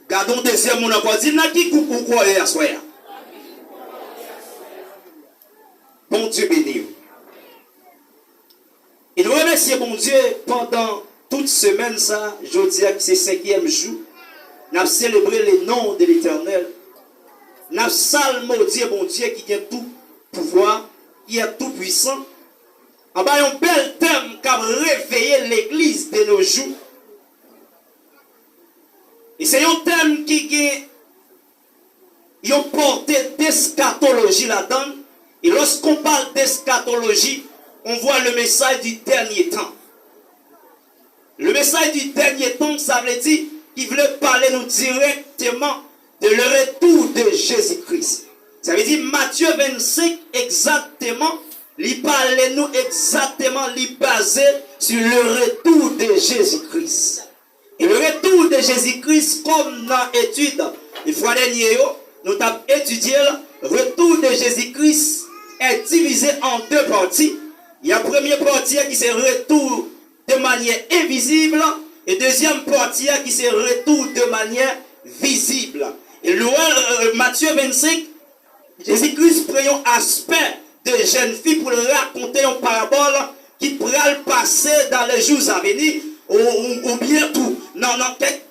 Gardons deuxième monde encore dit n'a qui coupe ou quoi à soir. Bon Dieu béni. Et nous remercions bon Dieu pendant toute semaine ça, je dis que c'est 5e jour. Nous avons célébré le nom de l'Éternel. Nous avons salmodié bon Dieu qui a tout pouvoir, qui est tout puissant. En bas, un bel thème qui a réveillé l'église de nos jours. Et c'est un thème qui a porté d'eschatologie là-dedans. Et lorsqu'on parle d'eschatologie, on voit le message du dernier temps. Le message du dernier temps, ça veut dire qu'il voulait parler nous directement de le retour de Jésus-Christ. Ça veut dire Matthieu 25 exactement, il parle nous exactement, il basé sur le retour de Jésus-Christ. Et le retour de Jésus-Christ, comme dans l'étude, une fois dernière, nous avons étudié le retour de Jésus-Christ est divisé en deux parties. Il y a la première partie qui c'est retour de manière invisible et deuxième partie qui c'est retour de manière visible. Et Matthieu 25, Jésus-Christ prend un aspect de jeune fille pour raconter une parabole qui pourra le passer dans les jours à venir ou bien tout. Non,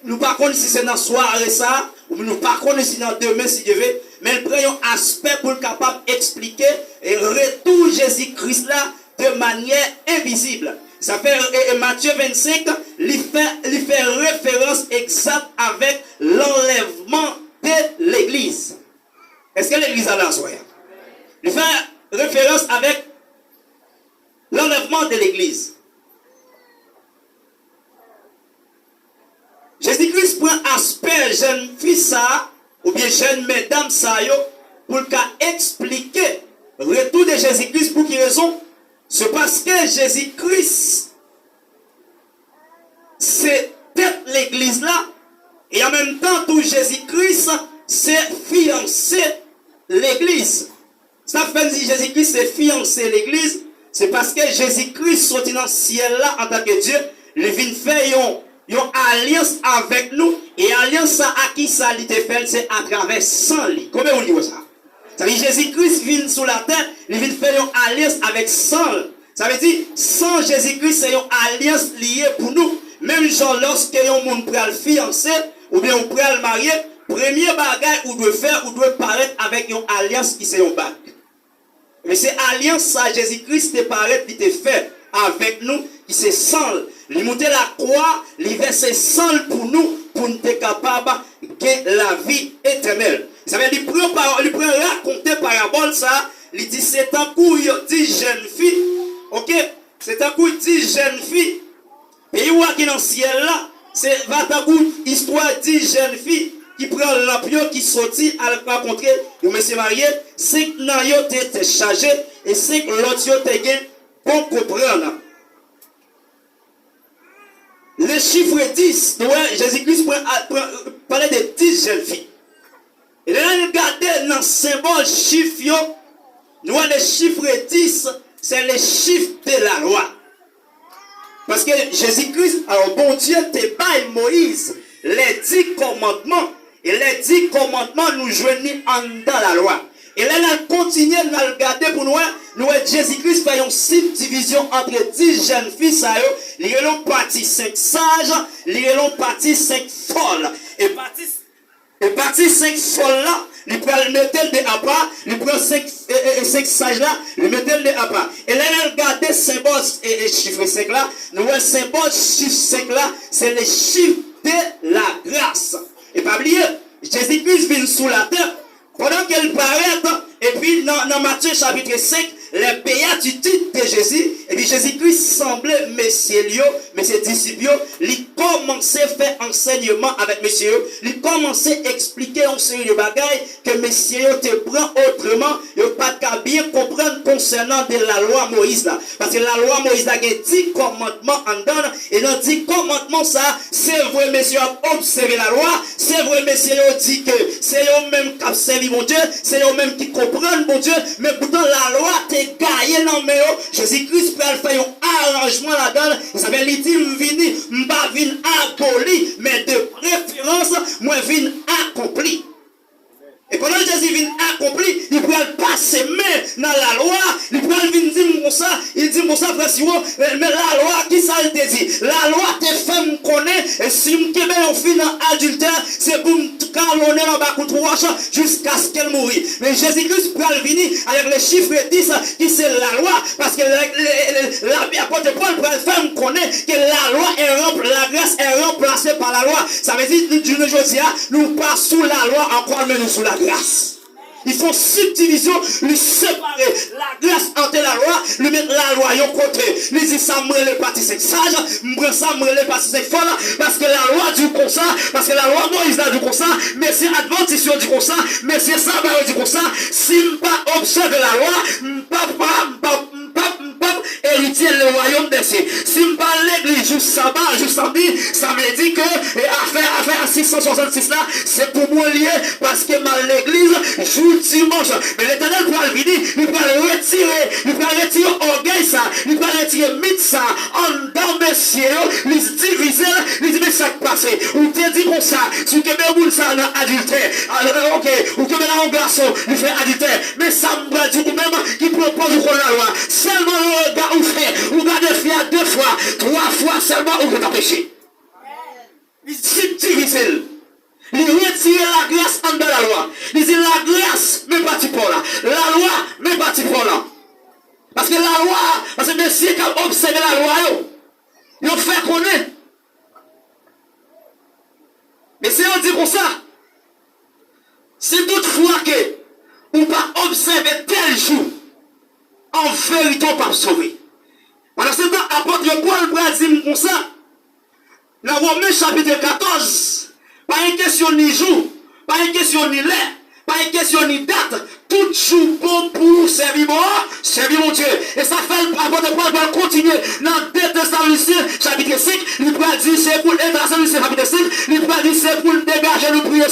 nous ne savons pas si c'est dans la soirée ça, ou nous ne savons pas si c'est dans demain si je veux, mais il prend un aspect pour être capable d'expliquer et retour Jésus-Christ là de manière invisible. Ça fait Matthieu 25, il fait référence exacte avec l'enlèvement de l'église. Est-ce que l'église a la soirée? Il fait référence avec l'enlèvement de l'église. Jésus-Christ prend aspect jeune fille ça, ou bien jeune mesdames ça, pour expliquer le retour de Jésus-Christ. Pour quelle raison? C'est parce que Jésus-Christ, c'est peut-être l'église là, et en même temps, tout Jésus-Christ, c'est fiancé l'église. Ça fait dire Jésus-Christ, c'est fiancé l'église, c'est parce que Jésus-Christ sorti dans le ciel là, en tant que Dieu, il vient faire une alliance avec nous, et alliance à qui ça lui fait, c'est à travers sang lui. Comment on dit ça? Ça veut dire Jésus-Christ vient sur la terre, il vient faire une alliance avec sang. Ça veut dire, sans Jésus-Christ, c'est une alliance liée pour nous. Même genre, lorsque un monde prend le fiancé, ou bien on prend le marié, premier bagage ou doit faire, ou doit paraître avec une alliance qui c'est un bac. Mais c'est alliance ça, Jésus-Christ te paraît, qui te fait avec nous, qui c'est sang. Il monte la croix, il verse sang pour nous être capable de la vie éternelle. Ça veut dire, il prend raconter parabole ça, il dit c'est un coup, il dit jeune fille, ok, c'est un coup, il dit jeune fille, et il voit qui dans le ciel là, c'est un coup, histoire dit jeune fille, qui prend l'ampion, qui sortit à la rencontrer, il me s'est marié, 5 naïos étaient chargés, et 5 l'autre étaient pour comprendre. Le chiffre 10, Jésus-Christ parlait de 10 jeunes filles. Et là, regardez dans le symbole chiffre, nous voyons le chiffre 10, c'est le chiffre de la loi. Parce que Jésus-Christ, alors bon Dieu, te baille Moïse, les 10 commandements. Et les 10 commandements nous joignent dans la loi. Et là, on continue à regarder pour nous, Jésus-Christ fait une subdivision entre 10 jeunes filles, il y a une partie 5 sages, il y a une partie 5 folles. Et partie 5 folles là, il prend le métal de à part, il prend 5 sages là, le métal de à part. Et là, on regarde le symbole et chiffre 5 là, nous voyons le symbole chiffre 5 là, c'est le chiffre de la grâce. Et pas oublier, Jésus-Christ vient sous la terre. Pendant qu'elle paraît, et puis dans Matthieu chapitre 5, les béatitudes de Jésus, et puis Jésus-Christ semblait messieurs, ses disciples, il commençait à faire enseignement avec messieurs, il commençait à expliquer en série de bagailles que messieurs te prend autrement, il n'y a pas qu'à bien comprendre concernant de la loi Moïse là. Parce que la loi Moïse a 10 commandements en donne, et dans 10 commandements ça, c'est vrai messieurs observer la loi, c'est vrai messieurs dit que c'est eux-mêmes qui observent mon Dieu, c'est eux-mêmes qui comprennent mon Dieu, mais pourtant la loi te gaillé dans le Jésus-Christ peut faire un arrangement là-dedans. Il s'appelle, il dit, m'pas vin aboli, mais de préférence, moi vin accompli. Et pendant que Jésus vient accompli, il peut passer main dans la loi, il peut venir dire comme ça, il dit comme ça, mais la loi, qui ça te dit? La loi te fait me connaître, et si je me fais dans adultère, c'est pour me calonner en bas de roche jusqu'à ce qu'elle mourit. Mais Jésus-Christ peut venir avec les chiffres 10 qui c'est la loi, parce que l'apôtre Paul peut faire me connaître que la loi est la grâce est remplacée par la loi. Ça veut dire que aujourd'hui, nous pas sous la loi, encore mais nous sous la grâce. Il faut subdivision, lui séparer la grâce entre la loi, lui mettre la loi de côté. Lui dit ça, moi, les partis c'est sage, moi, ça, moi, les partis c'est folle, parce que la loi dit comme ça, parce que la loi Moïse a dit comme ça, mais c'est Adventiste dit comme ça, mais c'est ça, dit comme ça. Si je ne pas observer la loi, je ne héritier le royaume des cieux. Si je parle l'église juste sabbat, juste samedi, ça me dit que affaire 666 là, c'est pour moi lié parce que l'église joue dimanche. Mais l'éternel va venir, il va retirer orgueil ça, il va retirer mythe ça, en dans messieurs, les diviser, les dit mais ça passe. Ou te dit comme ça, si tu mets boule ça dans adultère, alors ok, ou tu mets là un garçon, il fait adultère, mais ça me dit ou même qui propose la loi, seulement le gars ou fait, ou gars de faire 2 fois, 3 fois seulement ou vous péché. Il subtilise. Il retire la grâce en de la loi. Il dit la grâce, mais pas pour là. La loi, mais pas pour là. Parce que la loi, parce que messieurs qui ont observé la loi, ils ont fait connaître. Mais si on dit comme ça, c'est toutefois que on pas observer tel jour, en vérité, on pas sauver. Pendant ce temps, apôtre Paul va dire comme ça, dans Romains chapitre 14, pas une question ni jour, pas une question ni l'heure, pas une question ni date, tout jour bon pour servir mon Dieu. Et ça fait l'apôtre Paul va continuer dans 2 Thessaloniciens chapitre 5, il va dire c'est pour Thessaloniciens chapitre 5, il va dire c'est pour dégager le prier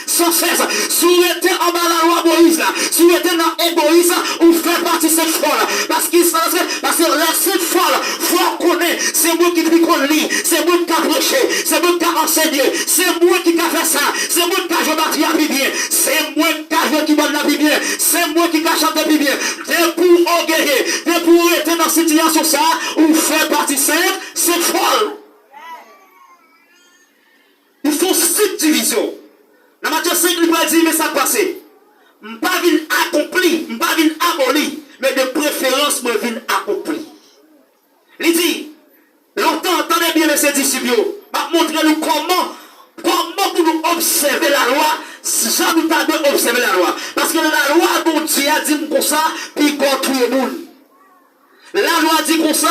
sans cesse. Si vous êtes en bas la loi Moïse, si vous êtes dans égoïsme, vous faites partie de cette folle. Parce que cette folle, faut connaître, c'est moi qui qu'on lit, c'est moi qui a prêché, c'est moi qui a enseigné, c'est moi qui a fait ça, c'est moi qui a joué la vie bien, c'est moi qui a joué qui va la vie bien, c'est moi qui a chanté la vie bien. Dès pour orgueiller, dès pour être dans cette situation ça, vous faites partie de cette folle. Il faut subdivision. Dans Matthieu 5, il va dire, mais ça passe. Je ne pas venir accompli, je ne pas venir aboli, mais de préférence, je viens accompli. Il dit, longtemps, entendez bien mes disciples, je vais montrer nous comment pour nous observer la loi, ça nous t'a de observer la loi. Parce que la loi, bon Dieu a dit comme ça, puis God tout le monde. La loi dit comme ça,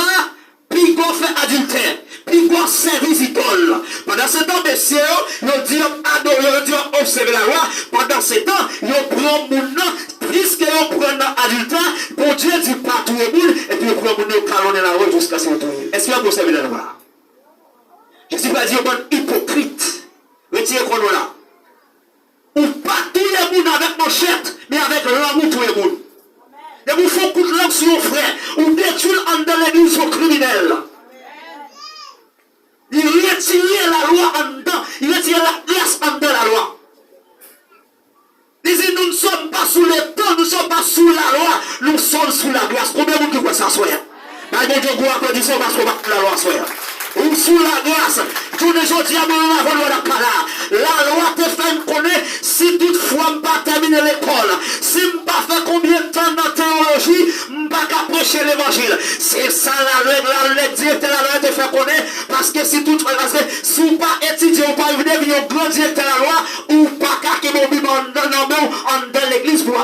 puis God fait adultère. Puis God service idole. Pendant ce temps, messieurs, ils dit adorer, ils dit observer la loi. Pendant ce temps, ils prennent mon nom, puisque ils prennent adultère, bon Dieu dit pas tout le monde, et puis ils prennent mon nom, calonner la loi jusqu'à ce que est-ce qu'il y a observé la loi? Je ne suis pas dit, on est hypocrite. Retirez qu'on là. Ou pas tout le monde avec manchette, mais avec l'amour tout le monde. Et vous faites coup de langue sur vos frères, ou détruire en dans l'église aux criminels. Il retire la loi en dedans, il retire la grâce en dedans la loi. Il dit, nous ne sommes pas sous les temps, nous ne sommes pas sous la loi, nous sommes sous la grâce. Combien de vous qui voient ça, soyez? Mais bon Dieu, vous applaudissez parce qu'on va la loi, soyez. Ou sous la grâce, tous les jours, diable, la loi te fait connaître si toutefois je ne pas terminer l'école, si je ne pas fait combien de temps dans la théologie, je ne pas prêcher l'évangile. C'est ça la loi directeur la loi te fait connaître, parce que si toutefois, si vous ne pas étudier ou pas venir un grand directeur la loi, ou pas qu'à mon Bible dans l'église pour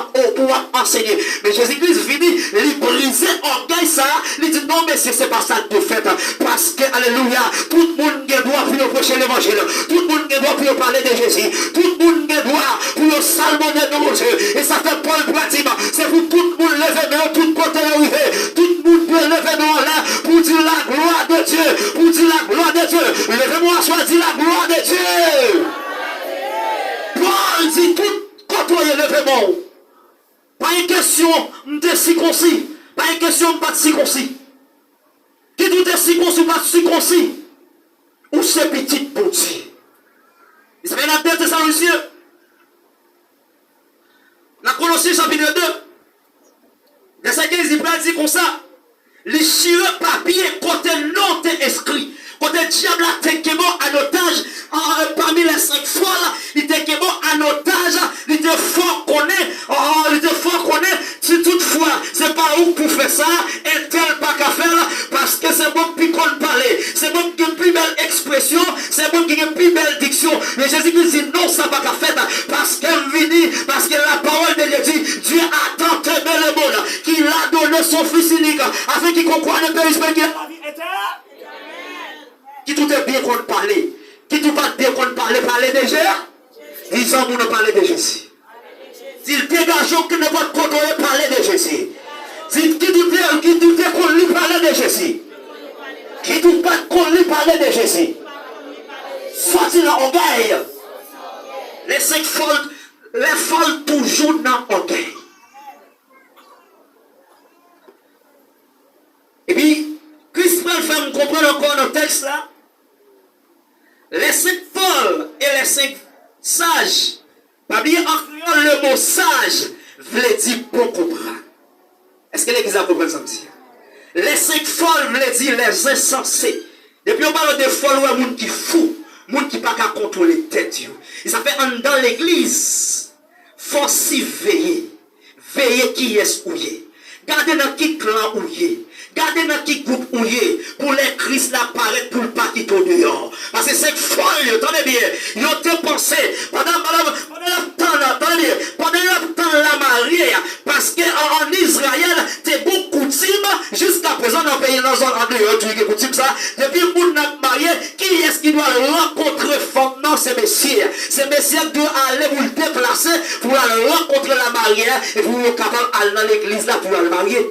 enseigner. Mais Jésus-Christ finit, il brise orgueil ça, il dit non, mais c'est pas ça que vous faites, parce que, alléluia, tout le monde doit pour prêcher l'évangile, tout le monde doit pour parler de Jésus, tout le monde doit pour salmonner de mon Dieu. Et ça fait Paul pratiquement, c'est pour tout le monde lever dans tout côté arrivé, tout le monde peut lever dans là pour dire la gloire de Dieu, pour dire la gloire de Dieu. Levez-moi, soit dire la gloire de Dieu. Paul dit tout côté levez-moi. Pas une question de circoncis. Pas une question de pas de circoncis. Qui tout est circoncis ou pas de circoncis? Ou c'est petit pour Dieu? Il s'appelle la tête de Saint-Lucieux. Dans Colossiens chapitre 2, verset 15, il peut dire comme ça. Les chireux papier, côté non t'es inscrit. Côté diable t'es bon en otage. Parmi les 5 fois là, il était bon en otage. Il était fort connaît. Si toutefois, c'est pas où pour faire ça, et tel pas qu'à faire, parce que c'est bon plus qu'on parler. C'est bon qui a une plus belle expression, c'est bon qui a une plus belle diction. Mais Jésus-Christ dit non, ça pas qu'à faire, parce qu'elle vient, parce que la parole de Dieu dit, Dieu a tant aimé le monde, qu'il a donné son Fils unique, afin qu'il comprenne le périsme qu'il a la vie éternelle. Qui tout est bien qu'on parle, qui tout pas bien qu'on parler de Jésus, disons nous ne parler de Jésus. S'il dégage que ne pas contrôler parler de Jésus. S'il qui tout est qu'on lui parler de Jésus. Qui tout pas qu'on lui parler de Jésus. Sorti dans l'orgueil. Les 5 folles toujours dans l'orgueil. Et puis, Christ va faire me comprendre encore dans le texte là. Les 5 folles et les 5 sages. Pas bien en créole le mot sage veut dire pour comprendre. Est-ce que l'église a compris ça me dit? Les 5 folles veut dire les insensés. Depuis on parle de folles, ouais, monde qui fou, monde qui pas qu'à contrôler tête. Et ça fait dans l'église, faut si veiller. Veiller qui est ouillé. Gardez dans qui clan ouillé. Gardez dans qui groupe ouillé pour les Christ l'apparaître pour le pas qui tourne dehors. Parce que c'est folle, attendez bien. Ils ont pensé pendant le temps la mariée, parce qu'en Israël, c'est beaucoup coutume jusqu'à présent dans le pays, dans le dehors, tu es coutume ça. Depuis que vous n'êtes marié, qui est-ce qui doit rencontrer femme? Non, c'est Messie. C'est Messie qui doit aller vous le déplacer pour aller rencontrer la mariée et pour être capable d'aller dans l'église là pour aller marier.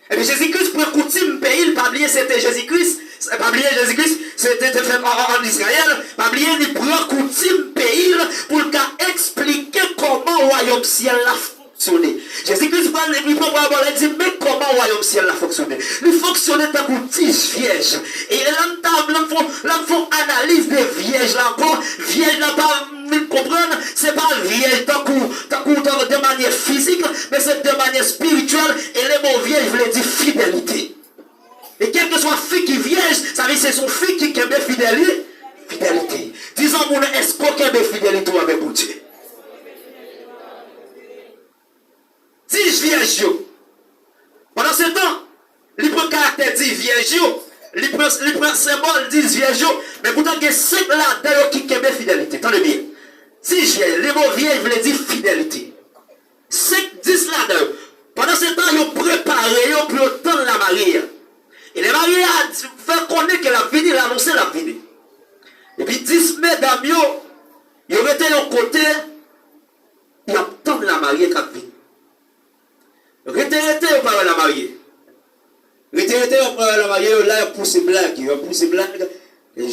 Et puis Jésus-Christ, pour coutume pays, il pas oublier c'était Jésus-Christ. Pas oublier Jésus-Christ, c'était fait en Israël. Pas oublier, il prend coutume pays pour expliquer comment le royaume ciel a fonctionné. Jésus-Christ parle, il prend il dit, mais comment le royaume ciel a fonctionné? Il fonctionnait tant qu'une tige vierge. Et là, il faut analyse des vierges là encore. Vierge là, pas comprendre, c'est pas vierge de manière physique, mais c'est de manière spirituelle. Et les mots vierge veulent dire fidélité. Et quelle que soit fille qui vierge, ça veut dire c'est son fille qui aime fidélité. Disons, mon est-ce qu'on aime fidélité avec vous Dieu? Si je vierge, pendant ce temps, il prend caractère dit vierge, il prend symbole dit vierge, mais pourtant il y a 5 là qui aiment fidélité. Attendez bien. Si je vierge, les mots vierge veulent dire fidélité. 5, 10 là pendant ce temps, ils ont préparé pour attendre la mariée. Et les mariés a fait connaître qu'elle a fini, l'annoncer la fini. Et puis 10 mesdames, ils ont été de côté, ils attendent la mariée qui a fini. Retirez au parole la mariée. Retirez au parole la mariée, là, il pousse blague. Un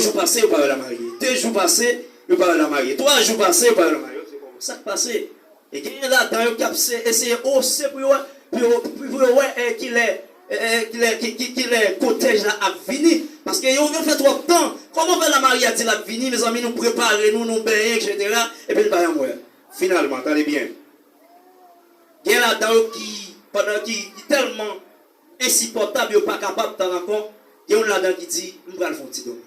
jour passé, il parle la mariée. 2 jours passés, il parle la mariée. 3 jours passés, il parle la mariée. C'est comme ça passé. Et qui est là, dans le cap, essayer de hausser pour voir qu'il est cotège là à venir. Parce que on fait trop de temps. Comment fait la mariée dit la venir, mes amis, nous préparer, nous baigner, etc. Et puis il va y avoir. Finalement, attendez bien. Il y a là-dedans qui est tellement insupportable, il n'est pas capable de encore. Il y a là-dedans qui dit, je vais le faire dormir.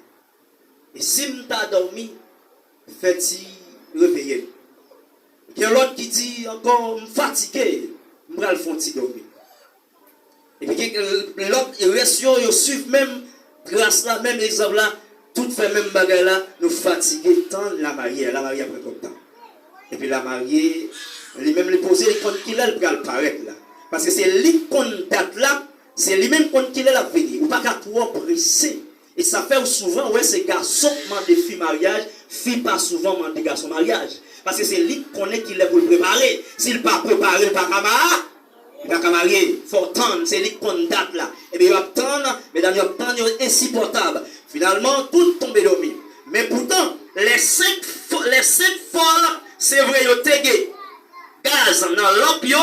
Et si je t'ai dormi, fais-tu réveiller. Il y a l'autre qui dit encore, je suis fatigué, je vais le faire dormir. Et puis l'autre, il suit même, grâce là, même exemple là, tout fait même bagarre là, nous fatiguer tant la mariée après comme temps. Et puis la mariée, lui-même lui poser les comptes qu'il a, il va paraître là. Parce que c'est lui qu'on date là, c'est lui-même qu'on qu'il est là venir. Ou pas qu'à trop presser. Et ça fait souvent, ouais, c'est garçon qui des filles mariage, filles pas souvent des garçons mariage. Parce que c'est lui qu'on est qu'il est pour le préparer. S'il pas préparé, il pas il va marier. Il faut attendre, c'est lui qu'on date là. Et bien il va attendre, mais dans le temps, il est insupportable. Finalement, tout tombe dormi. Mais pourtant, les 5 folles, c'est vrai, ils ont gaz dans l'opio,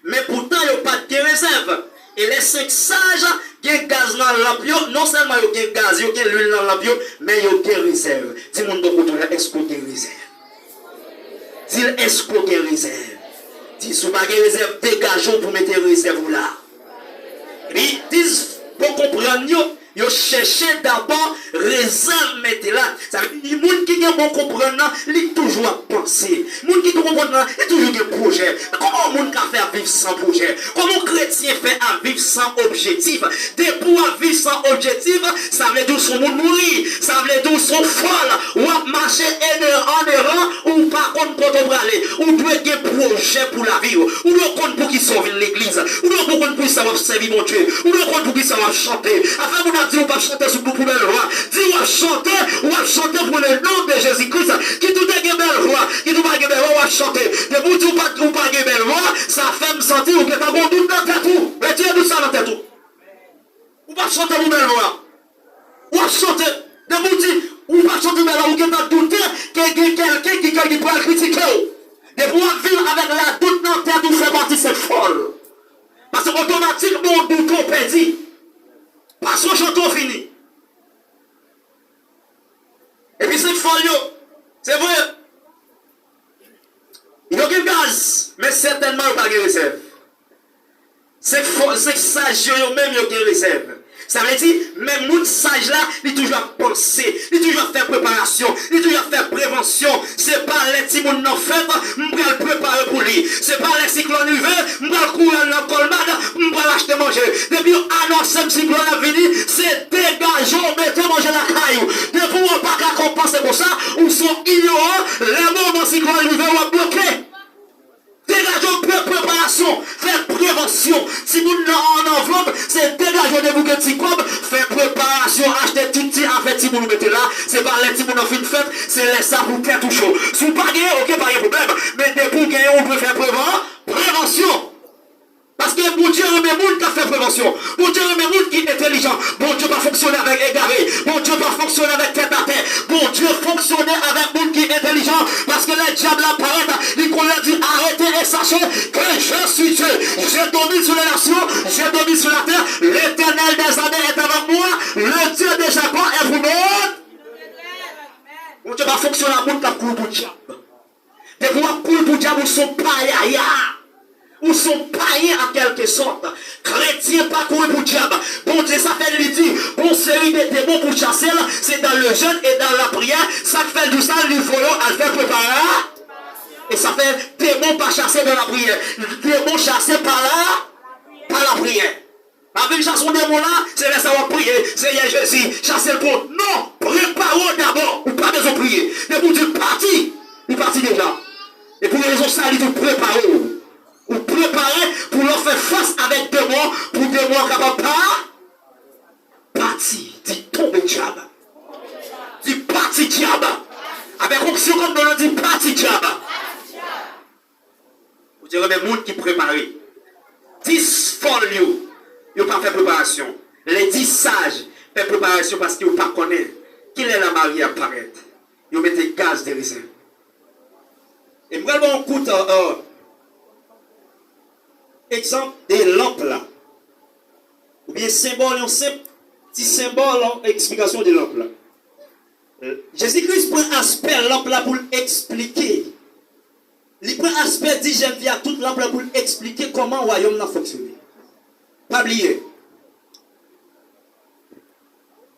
mais pourtant, il n'y a pas de réserve. Et les 5 sages, il y a gaz dans la lampe, non seulement il y a gaz, il y a l'huile dans la lampe, mais il y a réserve. Dis-moi, est-ce qu'on a réserve? Dis, est-ce qu'on a réserve? Dis, si vous n'avez pas réserve, dégageons pour mettre réserve là. Et puis, dis, pour comprendre, yo cherché d'abord réserve mettre là. Ça veut dire les gens qui ont bon comprendre, ils toujours penser. Les gens qui comprennent, ils toujours des projets. Comment un monde fait à vivre sans projet? Comment un chrétien fait à vivre sans objectif? Des pour à vivre sans objectif, ça veut dire son monde mourir, ça veut dire son folle, ou à marcher en errant, ou par contre pour aller, ou doit des projets pour la vie, ou doit compte pour qu'il sauve l'église, ou doit compte pour qu'il savoir servir mon Dieu, ou doit compte pour qu'il savoir chanter. Afin vous dit, on va chanter sur pour belle voix. Dis, on va chanter pour le nom de Jésus-Christ. Qui tout est belle voix, qui tout pas belle voix, on va chanter. De vous, tout pas belle voix, ça fait me sentir que t'as bon doute dans ta tout. Mais tu as tout ça dans ta tout. On va chanter pour belle voix. On va chanter. De vous, dit, on va chanter belle voix, ou que t'as douté, quelqu'un qui peut critiquer. De pouvoir vivre avec la doute dans ta tout fait partie, c'est folle. Parce qu'automatiquement, on doute, on perdit. Parce que chanton fini. Et puis c'est folio. C'est vrai. Il y a aucun gaz. Mais certainement il n'y a pas de réserve. C'est sage, même il y a aucun réserve. Ça veut dire, même moun sage là, il toujours penser, il toujours faire préparation, il toujours faire prévention. C'est pas les petits moun non fait, m'bral préparer pour lui. C'est pas les cyclones hiver, m'bral courir dans colmade, m'bral acheter manger. Depuis annonce un cyclone à venir, c'est dégageons, mettez manger la caillou. Depuis on pas qu'à compenser pour ça, ou sont ignorants, les moments cyclone hiver ou bloqué. Dégageons préparation, faire prévention. Si nous en enveloppe, c'est dégageons des bouquets de psychopes, faire préparation, acheter tout petit affaire si vous nous mettez là. C'est pas les petits nous en fin de fête, c'est les ça pour faire tout chaud. Si vous pas gagné, ok, pas de problème. Mais dès pour gagner, on peut faire prévention. Parce que mon Dieu remet monde qui a fait prévention. Mon Dieu remet monde qui est intelligent. Mon Dieu va fonctionner avec égaré. Mon Dieu va fonctionner avec tête à terre. Mon Dieu fonctionner avec monde qui est intelligent. Parce que le diable apparaît. Il a dit arrêtez et sachez que je suis Dieu. J'ai domine sur les nations. J'ai domine sur la terre. L'éternel des années est avec moi. Le Dieu de Jacob est pour nous. Mon Dieu va fonctionner avec monde qui a couru pour le diable. Des fois, pour le diable, sont pas yaya. Ou sont païens en quelque sorte. Chrétiens pas courir pour le diable. Bon Dieu, ça fait lui dire, bon série de démons pour chasser, c'est dans le jeûne et dans la prière. Ça fait du sang, lui voyons à faire préparer. Et ça fait démons pas chasser dans la prière. Démons chassés par la prière. Avec chasser son démon là, c'est laisser avoir prier. Seigneur Jésus, chasser le bon. Non, préparons d'abord. Ou pas besoin de prier. Mais pour Dieu, parti. Il parti déjà. Et pour les raisons ça, il faut préparer. Ou préparer pour leur faire face avec des mots, pour des mots capables pas parti, dit tomber diable, dit parti diable, avec option comme on dit parti diable. Vous direz les gens qui préparent, 10 folios, ils n'ont pas fait préparation. Les 10 sages fait préparation parce qu'ils n'ont pas connaît qu'il est la mariée apparaître. Ils ont mis des gaz de réserve. Et vraiment, on coûte exemple des lampes là. Ou bien symbole, un simple petit symbole, explication des lampes là. Jésus-Christ prend aspect lampe là pour expliquer. Il prend aspect dit j'aime bien toute lampe là pour expliquer comment le royaume a fonctionné. Pas oublier.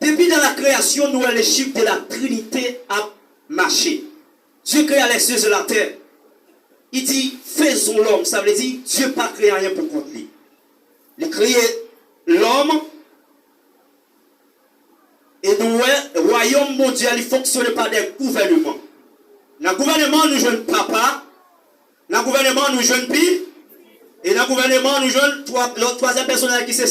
Depuis dans la création, nous avons les chiffres de la Trinité à marcher. Dieu créa les cieux et la terre. Il dit, faisons l'homme. Ça veut dire, Dieu n'a pas créé rien pour contre lui. Il a créé l'homme. Et nous, le royaume mondial, il fonctionne par des gouvernements. Dans le gouvernement, nous jouons papa. Dans le gouvernement, nous jouons pire. Et dans le gouvernement, nous jouons l'autre troisième personnage qui c'est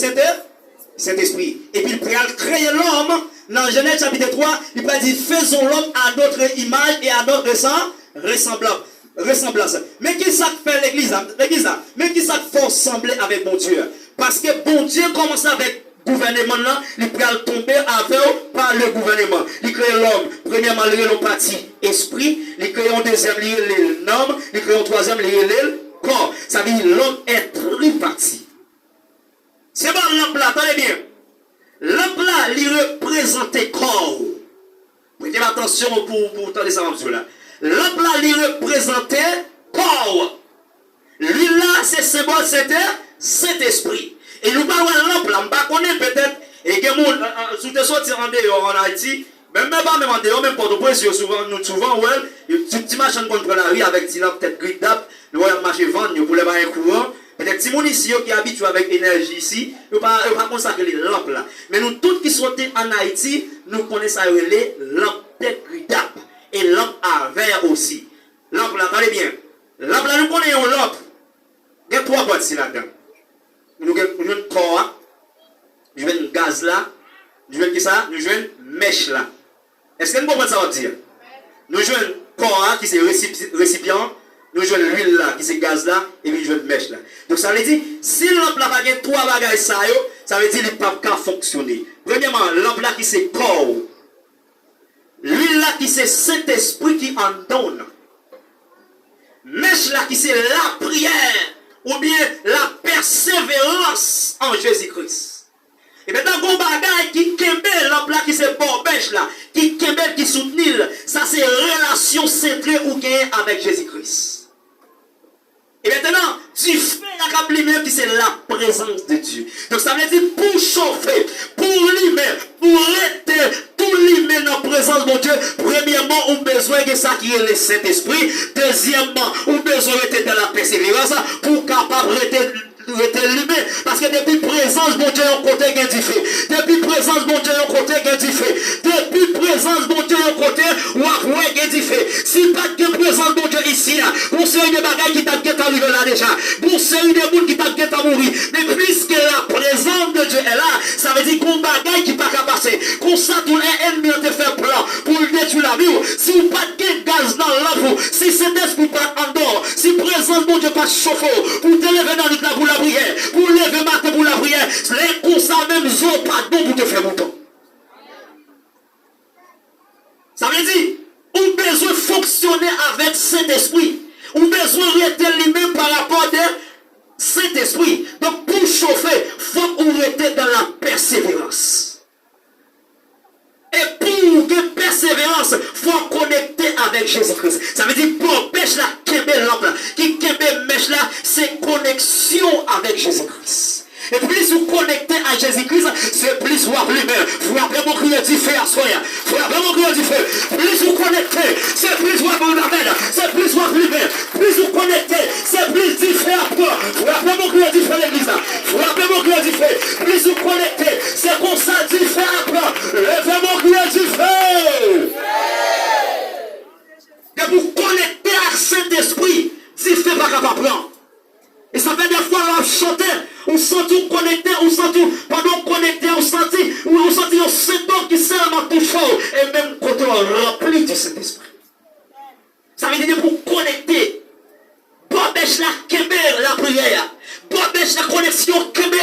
Saint-Esprit. Et puis, il a créé l'homme. Dans Genèse chapitre 3, il a dit, faisons l'homme à notre image et à notre ressemblance. Mais qui ça fait l'église? Mais qui ça fait ressembler avec mon Dieu? Parce que bon Dieu commence avec le gouvernement là, il peut tomber avec par le gouvernement. Il crée l'homme. Premièrement, il crée le parti esprit. Il crée un deuxième, il crée l'homme. Il crée un troisième, il crée le corps. Ça veut dire l'homme est li parti. C'est bon, lampe là, attendez bien. Lampe là, il représente corps. Prêtez attention pour entendre ça, monsieur là. Lampe là, il représente corps. Lui là, c'est symbole, c'était Saint-Esprit. Et nous parlons de lampe là, on ne connaît peut-être, et que nous, sous des sorties en dehors en Haïti, même pas même en dehors, même pas de point, souvent, ouais, tu marches contre la rue avec des lampes peut-être gris d'ap, nous allons marcher vendre, nous voulons un courant. Peut-être si mon ici qui habitué avec énergie ici, nous ne pouvons pas consacrer les lampes là. Mais nous tous qui sont en Haïti, nous connaissons les lampes tête gris d'ap et lampes à verre aussi. Lampe là, attendez bien. Lampe là, nous connaissons lampe. Il y a trois parties là-dedans. Nous avons un corps, nous avons un gaz là, nous avons ça, nous avons une mèche là. Est-ce que nous comprenons ça va dire? Nous avons un corps qui c'est récipient, nous avons l'huile là qui c'est gaz là, et puis nous avons une mèche là. Donc ça veut dire, si lampe là pas trois bagages ça veut dire qu'il ne peut pas fonctionner. Premièrement, lampe là qui c'est corps, l'huile là qui c'est Saint-Esprit qui en donne, mèche là qui c'est la prière, ou bien la persévérance en Jésus-Christ. Et maintenant, il y a un bagage qui kembe lampe là, qui c'est bon bêche là, qui kembe, qui soutenir, ça c'est relation centrée ou gain avec Jésus-Christ. Et maintenant, du feu la cap qui c'est la présence de Dieu. Donc ça veut dire pour chauffer, pour limer, pour rester, tout limer dans la présence de Dieu. Premièrement, on a besoin de ça qui est le Saint-Esprit. Deuxièmement, on a besoin d'être dans la persévérance pour capable rester limé. Parce que depuis présence de Dieu, on côté gain du feu. Depuis présence de Dieu, on côté gain du feu. Depuis présence de Dieu, on côté ou après gain du feu. Si pas de présence de Dieu ici, on sait une bagaille qui t'a arrivé là déjà. On sait une monde qui t'a mourir. Mais puisque la présence de Dieu est là, ça veut dire qu'on bagaille qui pas qu'à passer. Qu'on ça tout l'ennemi te fait plan pour le détruire la vie. Si vous pas de gaz dans l'âme, si c'est d'esprit pas en dehors, si présence de Dieu pas chauffe, pour te lever dans le pour la prière, pour lever matin pour la prière, les constats même ont pas don pour te faire monter. Ça veut dire, on a besoin de fonctionner avec Saint-Esprit. On a besoin de rester lui-même par rapport à Saint-Esprit. Donc pour chauffer, il faut qu'on reste dans la persévérance. Et pour que persévérance, il faut connecter avec Jésus-Christ. Ça veut dire, pour pêche la kébé lampe là, qui kébé mèche là, c'est connexion avec Jésus-Christ. Et plus vous connectez à Jésus-Christ, c'est plus vous appelez. Frappez mon cri du feu à soi. Frappez mon cri du feu. Plus vous connectez, c'est plus vous appelez. C'est plus vous appelez. Plus vous connectez, c'est plus du feu à toi. Frappez mon cri du feu l'église. Frappez mon cri du feu. Plus vous connectez, c'est comme ça du feu à toi. Levez mon cri du feu. Et vous connectez à Saint-Esprit, du feu pas capable de prendre. Et ça fait des fois, on chante, on sent tout connecté, on sent tout, pendant connecté, on sent un Saint-Esprit qui seulement tout fort, et même quand on remplit de cet esprit. Ça veut dire pour connecter, bobèche la kébé, la prière, bobèche la connexion kébé,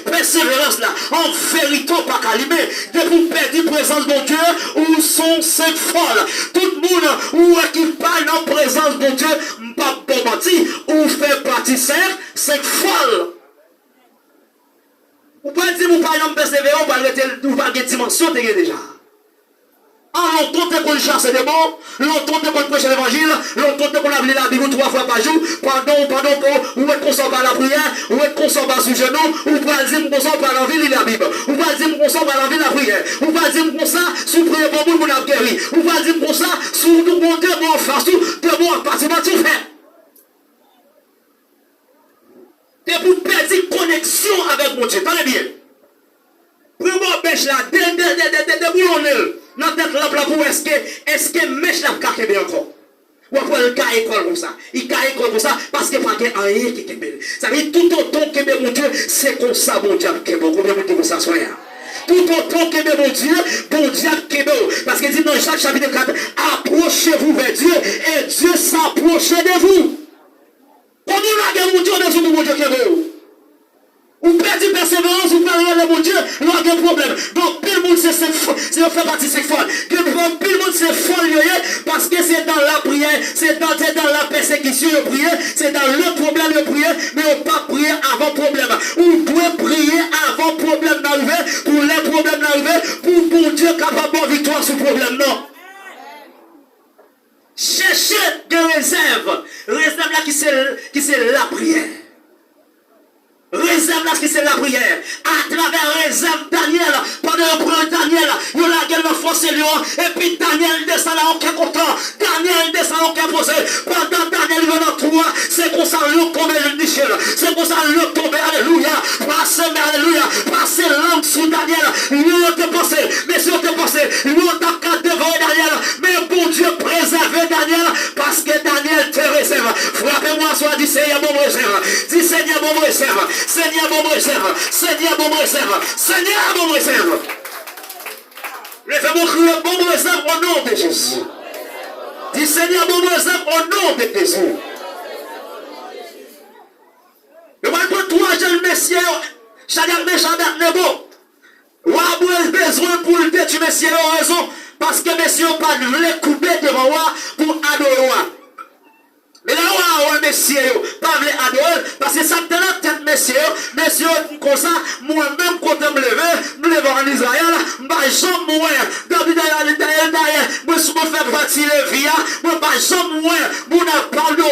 persévérance là, en vérité, pas calimé, de vous perdre la présence de Dieu, où sont ces folles. Tout le monde, où qui parle en présence de Dieu, pas bon menti, ou fait partie c'est folle. Ou pas dire, vous parlez en persévérance, vous parlez de dimension déjà. En longtemps qu'on chasse des bons, longtemps qu'on prêche l'évangile, longtemps qu'on a lu la Bible 3 fois par jour, pardon, ou est qu'on s'en va à la prière, ou est qu'on s'en va sous genou, ou pas dire qu'on s'en va à la ville la Bible, ou pas dire qu'on s'en va à la ville la prière, ou pas dire qu'on ça, sous prière pour nous, on a guéri, ou pas dire qu'on ça, sous nous, on deux mots en face, deux mots en partie, tout fait. Et pour perdre connexion avec mon Dieu, tenez bien. Prends-moi bêche là, déboulonnez dans tête là pour est-ce que mèche là pour bien encore. Ou après le cas école comme ça. Il cas école comme ça parce que pas rien qui est belle. Ça veut dire tout autant que mon Dieu, c'est comme ça mon Dieu qui est bon. Combien de vous s'assoyez? Tout autant que mon Dieu qui est bon. Parce que dit dans Jacques chapitre 4, approchez-vous vers Dieu et Dieu s'approche de vous. Comment on a mon Dieu dans mon Dieu qui est bon? Ou perdez persévérance, ou perdez mon Dieu, il y a un problème. Donc, tout le monde, c'est fait partie de ces folles. Tout le monde, c'est folle, parce que c'est dans la prière, c'est dans la persécution, le prière, c'est dans le problème, le prière, mais on ne peut pas prier avant Daniel, qui c'est la prière. Réserve là, ce qui c'est la prière. À travers réserve Daniel, pendant le premier Daniel, il y a la gueule de force et puis Daniel descend là, aucun content. Daniel descend aucun posé. Pendant Daniel venant toi, c'est comme ça l'eau tombe le Michel. C'est comme ça l'eau tombe, alléluia. Passez, alléluia. Passez l'âme sous Daniel. L'eau te pensé, mais si on te pensé, l'eau t'a qu'à dévorer Daniel. Mais bon Dieu, préservez Daniel, parce que Daniel te réserve. Frappez-moi, soit dit Seigneur, bon réserve. Dis Seigneur, bon réserve. Seigneur, bon réserve. Seigneur, bon réserve. Seigneur, bon réserve. Levez-moi crier, bon réserve au nom de Jésus. Dis Seigneur, bon réserve au nom de Jésus. Et moi, pour toi, j'ai le Messie, Chadar méchant Nebo. Ou a besoin pour le détruire, Messie, raison. Parce que Messie n'a pas de couper devant moi pour adorer. Mais là, on a messieurs, pas voulu adorer, parce que ça te la tête, messieurs, comme ça, moi-même, quand je me lève en Israël, je me moi, moi, je me fais partir les vies, moi, je me moi, mon pardonné,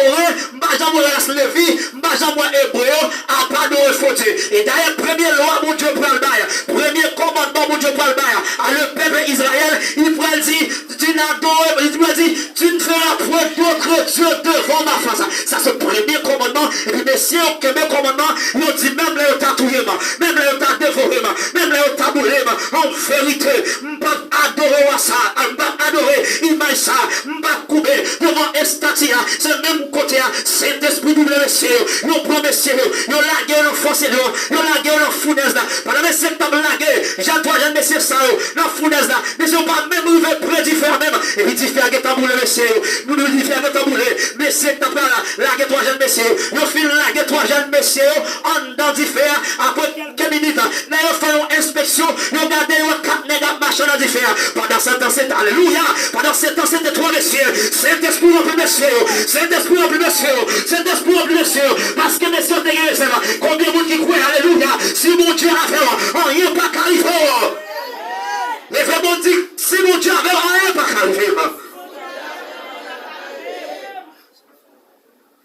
je me laisse les vies, je me hébreu, à pardonner fauté. Et d'ailleurs, premier loi, mon Dieu, prend le bail, premier commandement, mon Dieu, prend le bail, à le peuple Israël, il prend dit, tu n'adores, il dit, tu ne feras point d'autres dieux devant ma face. Ça c'est le premier commandement. Et puis messieurs, que mes commandements, ils ont dit même là, ils ont tatoué, même là, ils ont dévoré, même là, ils ont taboulé. En vérité, je ne peux pas adorer ça, je ne peux pas adorer image ça, je ne peux pas couper devant Estatia. C'est le même côté, c'est l'esprit double messieurs. Ils ont pris messieurs, ils ont lagué dans force, ils ont lagué dans fournaise là. Pendant mes septembre lagué, j'ai toi, j'ai messieurs ça, dans fournaise là. Mais ils n'ont pas même ouvert prédifère même. Et puis diffère que taboulé messieurs, nous nous diffère que taboulé, mais c'est la guerre 3 jeunes messieurs, nous filons la guerre 3 jeunes messieurs, en dans différents, après quelques minutes, nous faisons une inspection, nous regardons 4 nègres marchant dans différents. Pendant ce temps, c'est alléluia, pendant ce temps, c'était 3 messieurs, c'est l'esprit en plus messieurs, c'est l'esprit en plus messieurs, c'est l'esprit en plus messieurs, parce que messieurs, combien de monde qui croient, alléluia, si mon Dieu a fait, rien pas qu'arriver. Les vraiment dit, si mon Dieu a fait, rien pas qu'arriver.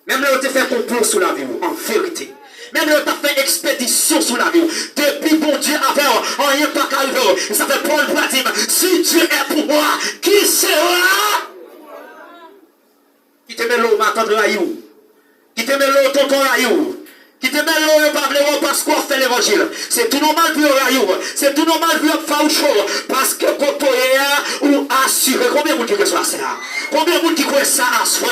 Même là, on t'a fait complot sous la vie, en vérité. Même là, on t'a fait expédition sous la vie. Depuis bon Dieu avait, rien pas qu'arrivé. Et ça fait Paul Pratim. Si Dieu est pour moi, qui sera? Qui te met l'eau, m'attendre à you. Qui te met l'eau, tonton à you. Qui te met l'eau, pas le parce qu'on fait l'évangile. C'est tout normal pour you. C'est tout normal pour faire autre chose. Parce que quand on est ou assuré, combien de monde qui croit ça? Combien de monde qui croit ça à soi?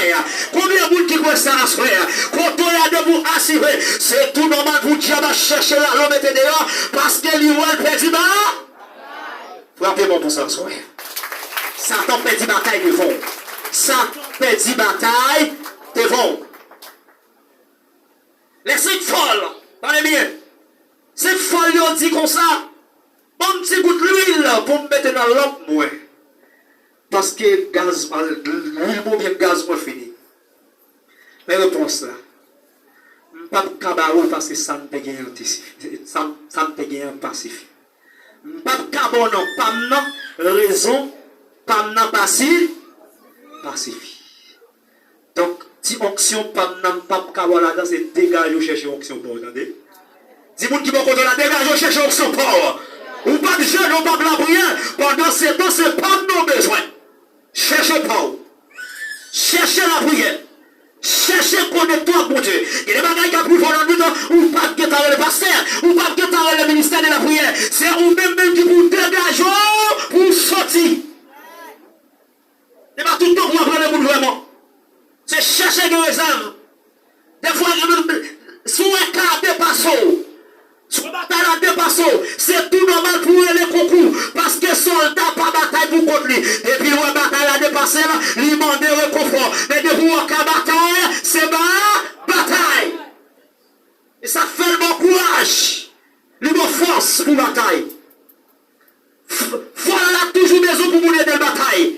Combien de monde qui croit ça à soi? Quand on est debout assuré, c'est tout normal pour Dieu va chercher la l'homme et dehors parce que lui va perdre bas. Frappez-moi pour ça à soi. Satan perd bataille devant. Satan perd bataille devant. Les 5 folles, parlez bien. 5 folles, ils ont dit comme ça. Bon petit bout d'huile pour me mettre dans l'autre, moi. Parce que gaz, l'huile, bon bien gaz, moi fini. Mais réponse là. Je ne peux pas cabarouiller parce que ça me paye un passif. Je ne peux pas cabarouiller, pas non, raison, pas non passif. Donc, si onction pas nan pas kawa là c'est dégage ou chercher onction pour entendez dis-moi qui bon côté là dégage ou chercher onction pour ou pas de jeune ou pas de rien pendant ce temps c'est pas nos besoins cherchez pas cherchez la prière cherchez connecter avec Dieu et les bagages qui a plus fort dans nous ou pas que t'as le pasteur ou pas que t'as le ministère de la prière c'est ou même qui vous dégage pour sortir et pas tout le temps pour apprendre le monde vraiment. C'est chercher des réserves. Des fois, sous un cas dépassé, sous une bataille dépassé, c'est tout normal pour les concours. Parce que soldat pas bataille pour contre lui. Et puis, la bataille dépassé, il demande réconfort. Mais de vous, en cas bataille, c'est bataille. Et ça fait le bon courage. Le bon force pour bataille. Voilà toujours maison pour mener des batailles.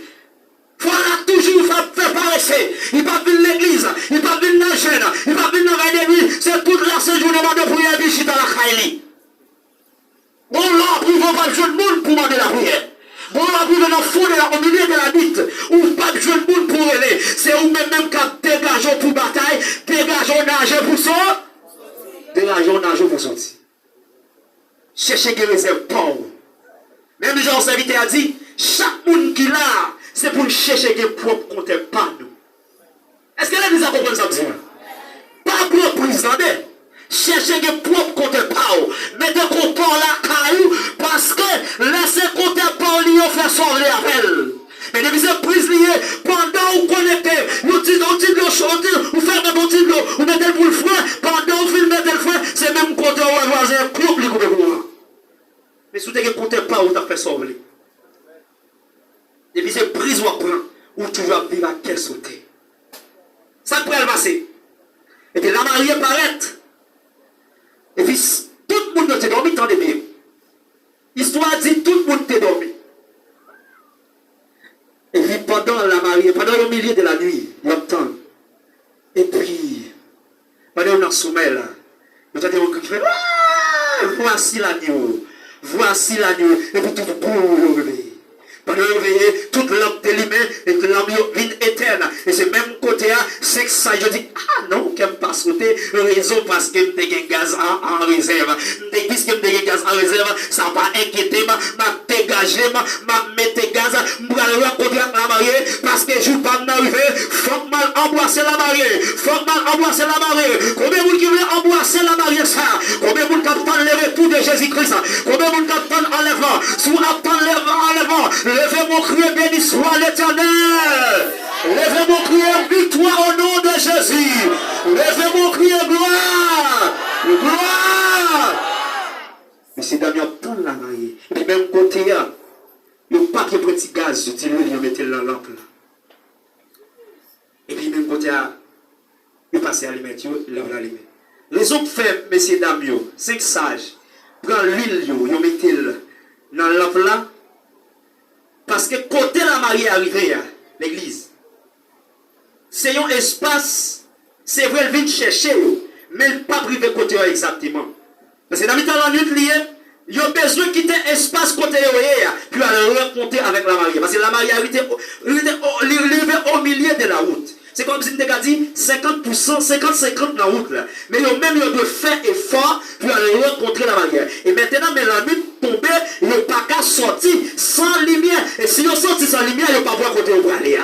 Voilà toujours faire paraître. Il va venir l'église, il va venir la chaîne, il va venir la nuit. C'est toute la séjournement de prière et dans la Kaili. Bon là, pour ne pas le monde pour demander la prière. Bon, on arrive dans le fond, au milieu de la nuit, ou pas de jeune monde pour aller. C'est vous-même qui dégageons pour bataille, dégageons nager pour ça, dégageons nager pour sortir. Cherchez qui réserve pauvre. Même les gens serviteurs a dit, chaque monde qui l'a, c'est pour chercher qui propre compte pas nous. Est-ce que l'Église a compris ça? Pas pour président. Cherchez que propre compte pas. Mettez qu'on parle la caillou parce que laissez compte pas lié faire sauver avec elle. Mais depuis cette prise liée, pendant vous connectez, vous dites vous faites un petit de l'eau, vous mettez pour le fouet, pendant vous mettez le fouet, c'est même compte au voisin, coupe les coups. Mais si vous ne comptez pas, vous avez fait sauver. Depuis cette prise, vous prend, ou tu vas vivre à quel sauter. Ça peut le passer. Et puis la mariée paraît. Et puis tout le monde est dormi, tendez bien. L'histoire dit tout le monde est dormi. Et puis pendant la mariée, pendant le milieu de la nuit, il entend. Et puis, pendant le sommeil là, vous entendez un cri qui fait voici l'agneau, voici l'agneau. Et puis tout le monde réveille. Pendant le réveil, toute lampe d'élumée et que l'âme vient éterne. Et c'est même côté, c'est que ça, je dis, ah non, qu'elle pas sauter, raison parce que je suis gaz en réserve. Puisque je suis gaz en réserve, ça va pas inquiéter, m'a dégagé, m'a mettre gaz, m'a rencontrer la mariée, parce que je ne pas arriver, faut mal embrasser la mariée, faut mal embrasser la mariée. Combien de gens qui veulent embrasser la mariée ça? Combien de gens qui attendent le retour de Jésus-Christ? Combien de gens qui attendent enlèvement? Si vous attendez enlèvement, levez mon cri, béni soit l'Éternel. Levez mon cri, victoire au nom de Jésus. Levez mon cri, gloire. Gloire. Mais c'est dans le la mariée. Et puis même côté, le papier petit gaz, je dis, il mettait la lampe là. Et puis même côté, il passait à l'allumette, il lève l'allumette. Les autres fait, messieurs, dames, 5 sages, prend l'huile, il mettait dans la lampe là. Parce que côté la mariée arrivée, l'église, c'est un espace, c'est vrai, elle vient chercher, mais elle pas privé côté exactement. Parce que dans le temps de la nuit, il a besoin de quitter l'espace côté puis aller rencontrer avec la mariée. Parce que la mariée arrivée au milieu de la route. C'est comme si on a dit 50%, 50-50 dans la route là. Mais même il doit faire effort pour aller rencontrer la mariée. Et maintenant, mais la nuit tombée, il n'y a pas qu'à sortir sans lumière. Et si on sortit sans lumière, il n'y a pas voir côté où aller.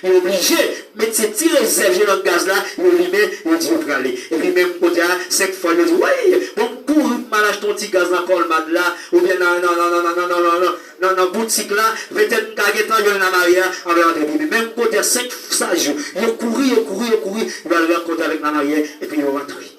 Il est obligé, mais c'est tiré réservé dans le gaz là, il met, il dit on va aller. Et puis même côté 5 fois, il dit oui, donc pour malage ton petit gaz dans le colmade là, ou bien dans la boutique là, peut-être une caguette en la mariée, mais même côté 5 sages, il couru, il va aller rencontrer avec la mariée, et puis il va rentrer.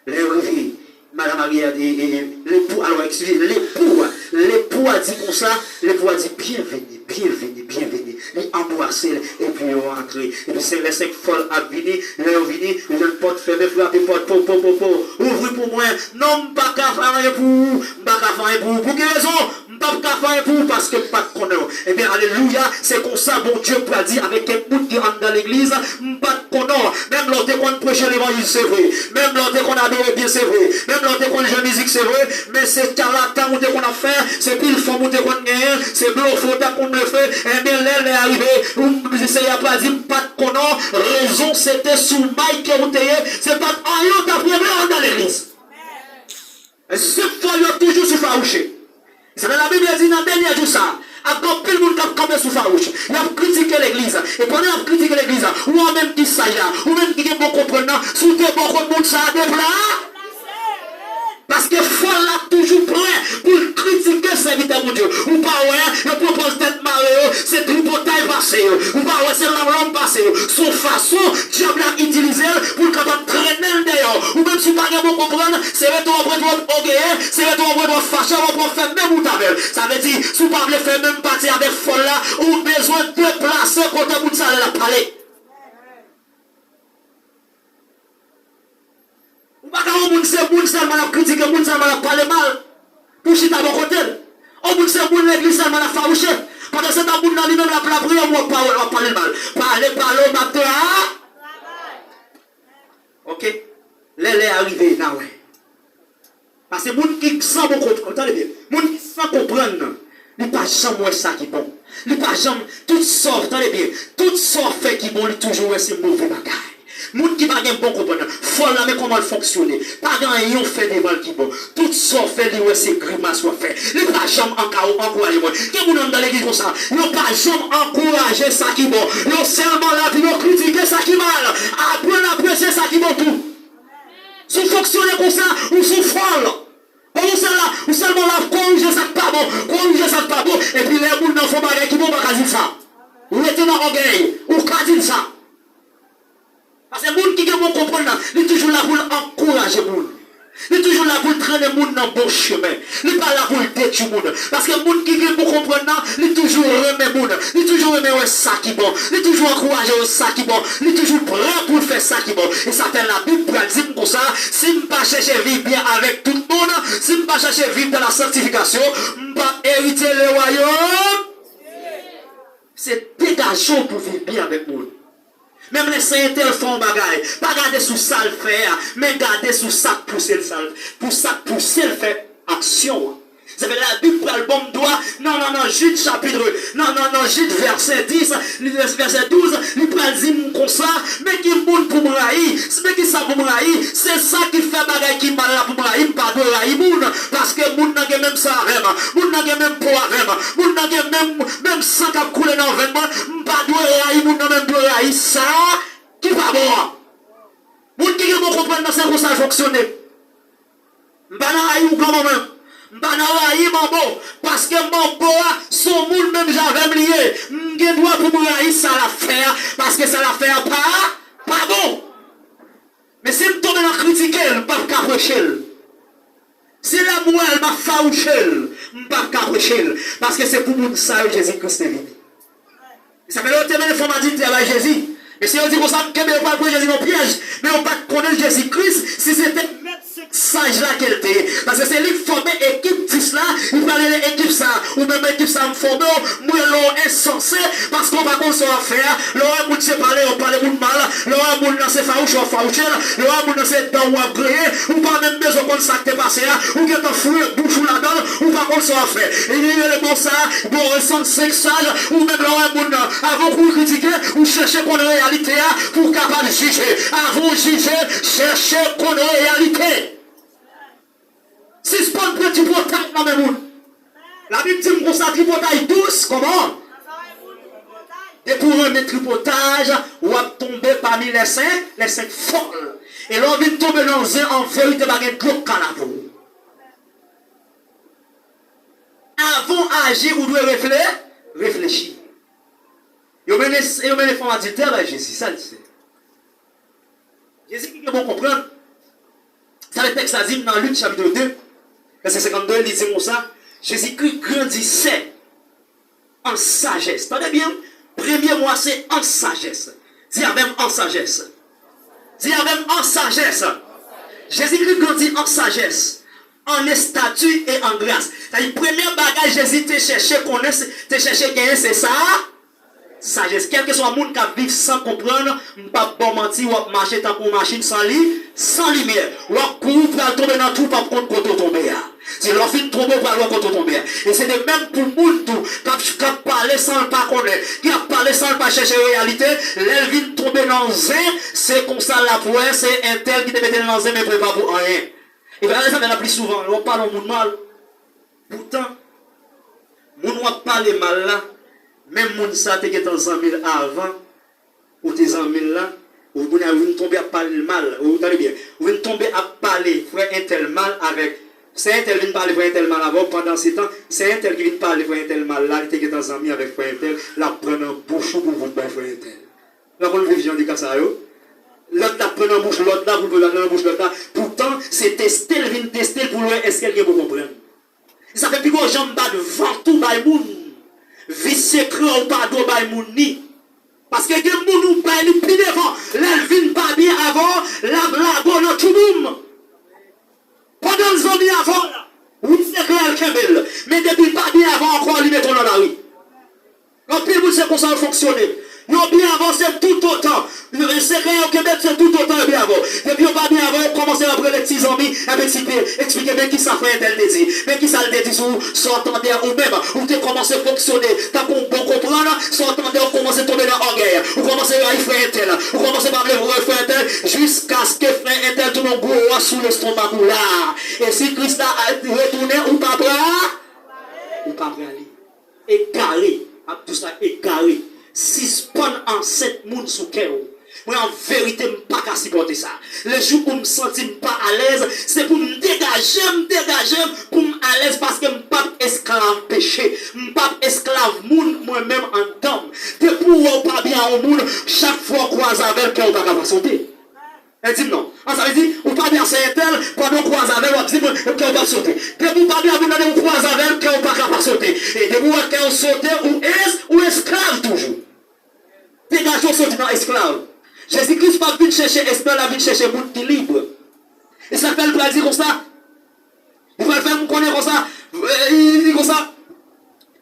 Les réveils. Madame Marie a dit, l'époux, alors excusez, l'époux a dit comme ça, l'époux a dit, bienvenue, il embrassé, et puis il est rentré, et puis c'est les 5 folles à venir, ils sont venus, ils ont une porte fermée, frappé porte, ouvrez pour moi, non, pas qu'à faire pour quelle raison? Pas faire pour parce que pas de connaître. Eh bien, alléluia, c'est comme ça, bon Dieu peut dire avec un bout qui rentre dans l'église, pas de connaître. Même lorsque qu'on prêche l'évangile, c'est vrai. Même lorsque qu'on adore bien, c'est vrai. Même lorsque qu'on joue musique, c'est vrai. Mais c'est charlatan qu'on a fait, c'est pile fond qu'on a gagné, c'est bluff qu'on a fait. Eh bien, l'aile est arrivée, c'est a pas dit pas de connaître. Raison, c'était sous Mike qui c'est pas en l'autre après dans l'église. Et ce fois, il y a toujours sous farouché. C'est dans la Bible, il dit dans le dernier jour ça. Après, tout le monde qui a campé sous farouche. Il a critiqué l'église. Et pendant qu'il a critiqué l'église, ou même qui s'agit, ou même qui est bon comprenant, sous tes bons monde ça a des plats. Parce que foi là toujours prêt pour critiquer ce serviteur de Dieu. Ou pas ouais, il propose d'être marié, c'est tripotaille passé. Ou pas ouais, c'est l'homme passé. Son façon, diable a utilisé pour capable traîner dehors. Ou même si pas bon comprendre, c'est le temps après toi orgueilleux, c'est le temps après toi fâché, on va faire même ou t'appelle. Ça veut dire, si vous ne pouvez faire même partie avec folle là, ou besoin de placer côté pour ça la parler. Ou pas quand on sait moun seulement a critiqué, moun seulement a parlé mal. Pour chita bon côté. On moun sait moun l'église seulement a farouché. Pendant ce temps moun dans lui-même la prière, on va parler mal. Parler au matin. OK. L'elle est arrivée là ouais. Parce que moun qui sans bon comprendre, attendez bien. Moun qui sans comprendre. Il pas jamais ça qui bon. Il pas jamais tout sort, attendez bien, tout sort fait qui bon, il toujours c'est mauvais bagaille. Moun qui pas gen bon comprendre, faut la mais comment fonctionne. Pas grand yon fait des balles qui bon. Tout sort fait li c'est grimace soit fait. Il pas jamais encourager moi. Que moun dans l'église comme ça, yon pas jamais encourager ça qui bon. Yon seulement là puis yon critiquer ça qui mal. Apprendre à apprécier ça qui bon tout. Si vous fonctionnez comme ça, ou sous folle. Ou seulement là, corriger ça qui pas bon, corriger ça qui pas bon, et puis les moules dans font bagay qui bon, pas dire ça. Ou êtes dans l'orgueil, ou pas dire ça. Parce que les gens qui vont comprendre, ils sont toujours là pour encourager les gens. Ils sont toujours là pour traîner les gens dans le bon chemin. Ils ne sont pas là pour détruire les gens. Parce que les gens qui viennent pour comprendre, ils sont toujours remettre les gens. Ils sont toujours remettre ça qui est bon. Ils sont toujours encourager ça qui est bon. Ils sont toujours prêts pour faire ça qui est bon. Et ça fait la Bible pour dire comme ça, si je ne pas chercher à vivre bien avec tout le monde, si je ne pas chercher à vivre dans la sanctification, je ne pas hériter le royaume. C'est dégageant pour vivre bien avec nous. Même les saints font bagaille. Pas garder sous ça le faire, mais garder sous ça pousser le sale. Pour ça pousser le fait action. Vous avez la Bible pour le bon doigt. Non, Jude chapitre. Jude verset 10, verset 12. Il peut dire comme ça. Mais qui moun pour me raïr. Mais qui ça pour me raïr. C'est ça qui fait bagaille qui mal là pour me raïr. Pas de raïr moun. Parce que moun n'a même ça avec. Moun n'a même pour avec. Moun n'a même sang qui a coulé dans le vêtement. Pas de raïr moun n'a même de raïr. Ça qui pas bon. Moun qui vont comprendre c'est comme ça fonctionne. Pas de raïr ou comment même. Parce que mon bois, son monde même j'avais lié. Je dois pour me ça la faire. Parce que ça la faire pas bon. Mais si je tombe dans la critique, je ne peux pas cacher. Si la moelle m'a faouché, je ne peux pas cacher. Parce que c'est pour nous ça Jésus-Christ est venu. Ça fait longtemps que les femmes ont dit avec Jésus. Mais si on dit qu'on s'en ne peut pas prendre Jésus dans piège, mais on ne peut pas connaître Jésus-Christ si c'était sage là qu'elle était. Parce que c'est lui qui formait l'équipe 10 là, il parlait de l'équipe ça, ou même l'équipe ça me formait, moi l'on insensé, parce qu'on va qu'on s'en faire, l'on a parler, on parle de mal, l'on a dans ses farouches, on farouche, l'on a dans ses dents ou agréé, ou pas même besoin qu'on s'acte passé, ou qu'il y a un fouille, bouche ou la donne, ou pas qu'on s'en fait. Il y a le bon ça, bon ressent 5 sages, ou même l'on a avant pour critiquer, ou chercher qu'on ait réalité, pour capable de juger. Avant de juger, chercher qu'on ait réalité. Si ce pas un tripotage dans le monde. La Bible dit qu'on ça tripotage douce, comment? Et pour un tripotage, on va tomber parmi les cinq folles. Et l'on vient tomber dans un en vérité baguette de l'eau calabo. Avant d'agir, vous devez réfléchir. Et on met les femmes adultères avec Jésus, ça le sait. Jésus qui est bon comprendre. Ça le texte a dit dans Luc chapitre 2. Verset 52, il dit comme ça, Jésus-Christ grandissait en sagesse. Tenez bien, premier mois c'est en sagesse. Dis même en sagesse. Dis même en sagesse. Jésus-Christ grandit en sagesse, en statut et en grâce. C'est-à-dire, premier bagage Jésus te cherché connaître, te cherché gagner, c'est ça. Sagesse. Quel que soit le monde qui vit sans comprendre, pas bon mentir, ou marcher tant pour machine sans lumière. Ou courir pour tomber dans tout, pas contre quand tomber. C'est leur fin de tomber pour aller quand tomber. Et c'est de même pour le monde qui a parlé sans le pas connaître, qui a parlé sans le pas chercher la réalité, l'elle vient tomber dans un, c'est comme ça la poire, c'est un tel qui te met dans un, mais prépare pour rien. Et bien, ça vient plus souvent, on parle au monde mal. Pourtant, on ne parle mal là. Même moun sa te get en 100 000 avant, ou tes 100 000 là, ou vous venez tomber à parler mal, ou vous allez bien, vous venez tomber à parler, frère un tel mal avec, c'est un tel qui vient parler frère un tel mal avant, pendant ces temps, c'est un tel qui vient parler frère un tel mal là, il te get en 100 000 avec frère un tel, la prendre en bouche pour vous faire frère un tel. Là, vous le vivez, dit comme ça, l'autre la prendre en bouche, l'autre là, vous le prendre en bouche, l'autre là. Pourtant, c'est tester, il vient tester pour voir est-ce qu'elle vous comprendre. Ça fait plus gros jambes bas devant tout, by moun. Vie secret ou pas d'eau by mouni. Parce que les gens nous baillent plus devant. L'elvin pas bien avant, la bonne tout le monde. Pendant les zombies avant, oui, c'est clair Kembel. Mais depuis pas bien avant, encore, lui mettons dans la rue. Donc, puis vous savez comment ça fonctionne. Nous bien avant, c'est tout autant. C'est clair Kembel, c'est tout autant bien avant. Depuis pas bien avant, on commence à prendre les petits petits amis, un petit peu, expliquez bien qui ça fait tel te dit, mais qui ça le dit sous s'entendait ou même, ou tu commencé à fonctionner, t'as pour bon comprendre, s'entendait ou commencé à tomber dans l'orgueil, ou commencé à y faire un tel, ou commencé à parler pour faire un tel, jusqu'à ce que frère un tel tout le monde gros sous l'estomac là. Et si Christ a retourné ou pas prêt, ou pas prêt égaré, tout ça égaré, suspend en 7 moun sous cœur. Moi, en vérité, je ne peux pas supporter ça. Le jour où je me sens pas à l'aise, c'est pour me dégager, pour me à l'aise parce que je ne suis pas esclave péché. Je ne suis pas esclave moun, moi-même en dame. De pour pas bien au monde, chaque fois qu'on croise avec elle, on ne peut pas sauter. Elle dit non. Ça veut dire, on ne peut pas bien c'est tel, pendant qu'on croise avec elle, on dit qu'on ne peut pas sauter. De pour pas bien on croise avec elle, on ne peut pas sauter. Et de pour qu'on saute, ou esclave toujours. Dégageons sauter dans esclave. Jésus-Christ pas venu chercher esclave, il vient chercher monde qui libre. Et ça fait le dire comme ça. Il va faire me connaître comme ça. Il dit comme ça.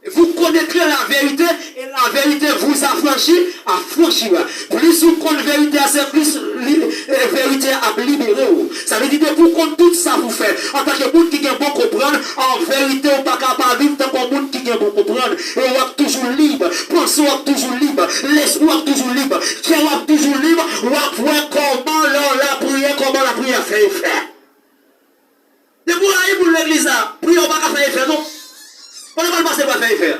Vous connaîtrez la vérité et la vérité vous affranchira. Plus vous connaissez la vérité, c'est plus la vérité à libérer. Ça veut dire que vous connaissez tout ça vous fait. En tant que monde qui est bon comprendre, en vérité, on n'est pas capable de vivre tant que monde qui est bon comprendre. Et on est toujours libre. Pensez on est toujours libre. Laisse-moi toujours libre. Cœur est toujours libre. On va voir comment la prière fait effet. De vous aller pour l'église, prier on va pas faire effet, non? On ne va pas passer par faire effet.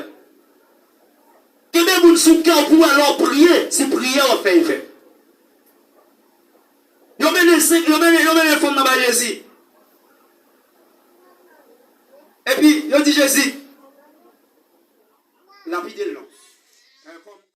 Que même vous sous cœur pour alors prier, si prier on fait effet. Yo mène le fond dans Jésus. Et puis, yo dit Jésus. La vie de l'homme.